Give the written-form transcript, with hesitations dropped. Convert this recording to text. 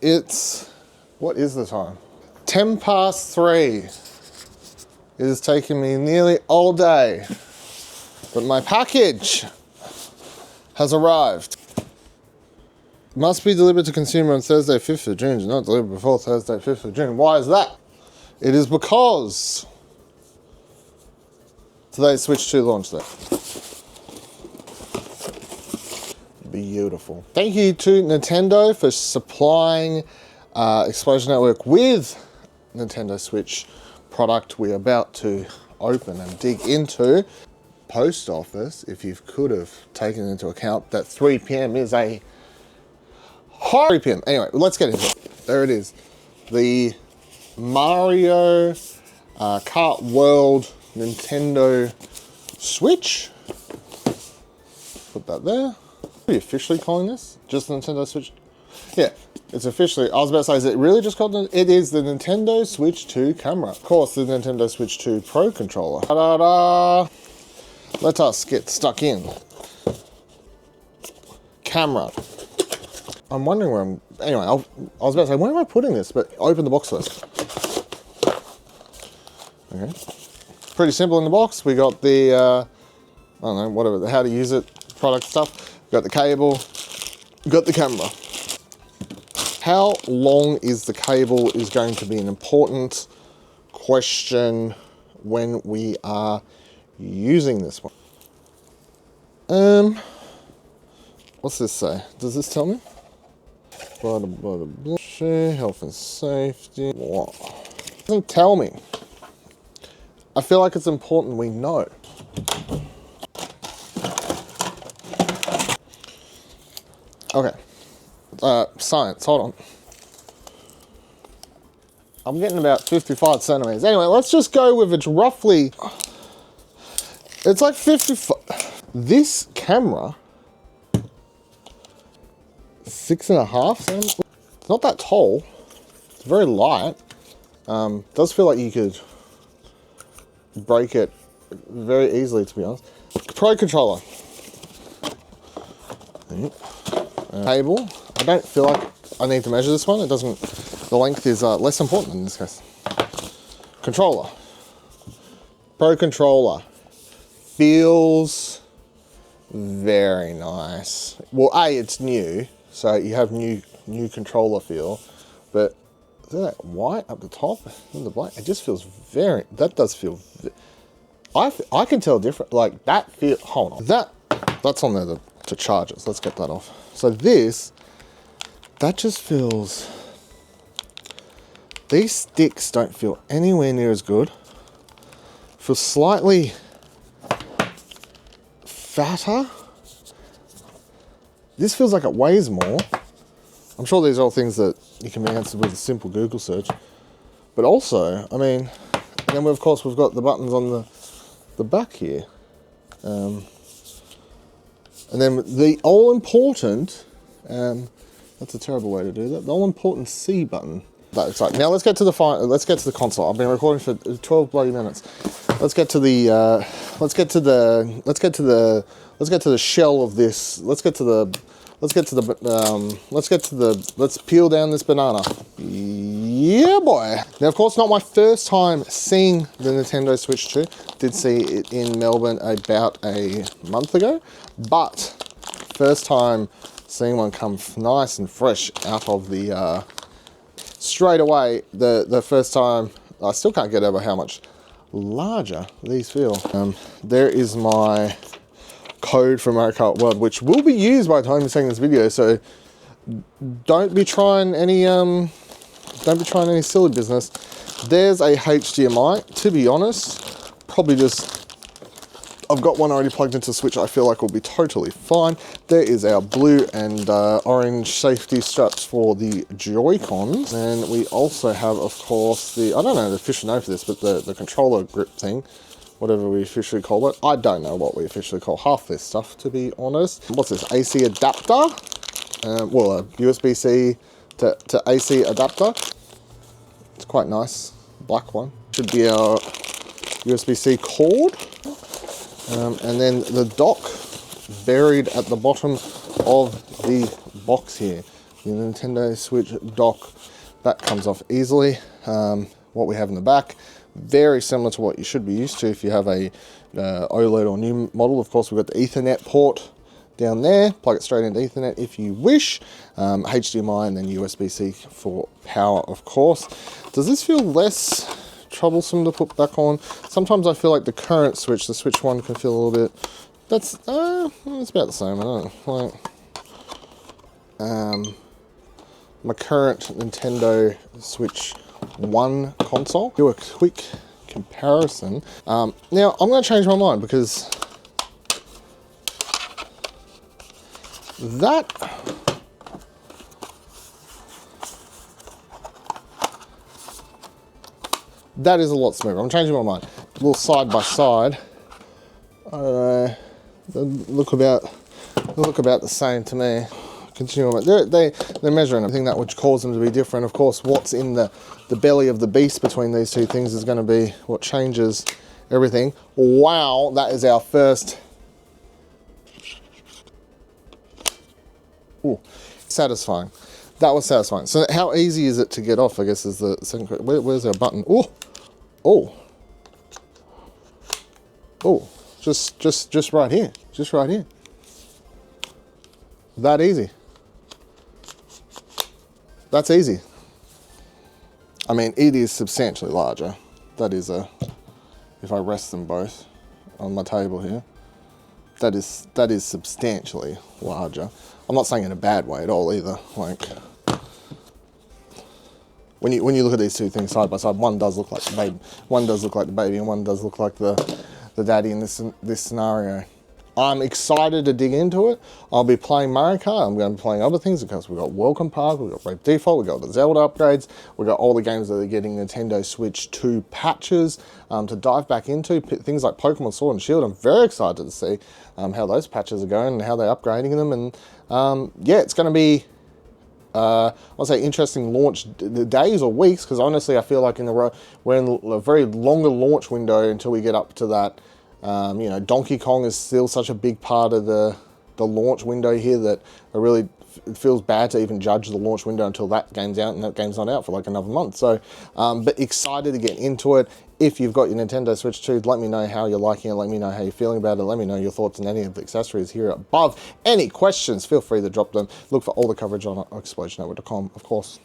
It's, what is the time? 10 past 3. It has taken me nearly all day, but my package has arrived. Must be delivered to consumer on Thursday, 5th of June. Not delivered before Thursday, 5th of June. Why is that? It is because today's Switch 2 launch day. Beautiful. Thank you to Nintendo for supplying Explosion Network with Nintendo Switch product we're about to open and dig into. Post office, if you could have taken into account that 3 p.m. is a hard 3 p.m. Anyway, let's get into it. There it is. The Mario Kart World Nintendo Switch. Put that there. Are we officially calling this just the Nintendo Switch? Yeah, it's officially. I was about to say, is it really just called? It is the Nintendo Switch 2 camera. Of course, the Nintendo Switch 2 Pro controller. Ta-da-da! Let us get stuck in. Camera. I'm wondering where I'm. Anyway, I was about to say, where am I putting this? But open the box first. Okay. Pretty simple in the box. We got the, I don't know, whatever, how to use it, product stuff. Got the cable, got the camera. How long is the cable is going to be an important question when we are using this one. What's this say? Does this tell me? Blah, blah, blah, blah. Health and safety. What? It doesn't tell me. I feel like it's important we know. Okay, science, hold on. I'm getting about 55 centimeters. Anyway, let's just go with it's roughly, it's like 55. This camera, 6.5 centimeters. It's not that tall. It's very light. Does feel like you could break it very easily, to be honest. Pro controller. Cable. I don't feel like I need to measure this one. It doesn't, the length is less important in this case. Controller. Pro controller. Feels very nice. Well, A, it's new, so you have new controller feel, but is that white up the top and the black? It just feels very, that does feel, I can tell different, like that feel, hold on. That's on there to charge it, so let's get that off. So this, that just feels, these sticks don't feel anywhere near as good. Feel slightly fatter. This feels like it weighs more. I'm sure these are all things that you can be answered with a simple Google search. But also, I mean, and then of course we've got the buttons on the back here. And then the all-important, that's a terrible way to do that, the all-important C button. That's exciting. Now let's get to the console. I've been recording for 12 bloody minutes. Let's get to the shell of this. Let's peel down this banana. Yeah, boy. Now, of course, not my first time seeing the Nintendo Switch 2. Did see it in Melbourne about a month ago, but first time seeing one come nice and fresh out of the, straight away, the first time, I still can't get over how much larger these feel. There is my code for Mario Kart World, which will be used by the time you're seeing this video, so don't be trying any silly business. There's a HDMI. To be honest, probably just, I've got one already plugged into the Switch I feel like will be totally fine. There is our blue and orange safety straps for the Joy-Cons. And we also have, of course, I don't know the official name for this, but the controller grip thing, whatever we officially call it. I don't know what we officially call half this stuff, to be honest. What's this? AC adapter? Well, a USB-C to AC adapter. It's quite nice. Black one. Should be our USB-C cord. And then the dock buried at the bottom of the box here. your Nintendo Switch dock, that comes off easily. What we have in the back, very similar to what you should be used to if you have a OLED or new model. Of course, we've got the Ethernet port down there, plug it straight into Ethernet if you wish, HDMI, and then USB-C for power, of course. Does this feel less troublesome to put back on? Sometimes I feel like the current Switch, the Switch 1, can feel a little bit, it's about the same, I don't know, like, my current Nintendo Switch 1 console. Do a quick comparison. Now, I'm going to change my mind because that is a lot smoother. I'm changing my mind. A little side by side. I don't know. They look about the same to me. Continue on. They're measuring everything that would cause them to be different. Of course, what's in the belly of the beast between these two things is going to be what changes everything. Wow, that is our first. Ooh, satisfying. That was satisfying. So how easy is it to get off, I guess, is the second question. Where's our button? Oh, just right here. Just right here. That easy. That's easy. I mean, it is substantially larger. That is if I rest them both on my table here, that is substantially larger. I'm not saying in a bad way at all either. Like, when you look at these two things side by side, one does look like the baby, and one does look like the daddy in this scenario. I'm excited to dig into it. I'll be playing Mario Kart. I'm going to be playing other things because we've got Welcome Park, we've got Brave Default, we've got the Zelda upgrades, we've got all the games that are getting Nintendo Switch 2 patches to dive back into. Things like Pokemon Sword and Shield. I'm very excited to see how those patches are going and how they're upgrading them. And yeah, it's going to be, I'll say, interesting launch days or weeks, because honestly, I feel like we're in a very longer launch window until we get up to that. You know, Donkey Kong is still such a big part of the launch window here that it feels bad to even judge the launch window until that game's out, and that game's not out for like another month. So, but excited to get into it. If you've got your Nintendo Switch 2, let me know how you're liking it. Let me know how you're feeling about it. Let me know your thoughts on any of the accessories here above. Any questions, feel free to drop them. Look for all the coverage on explosionnetwork.com, of course.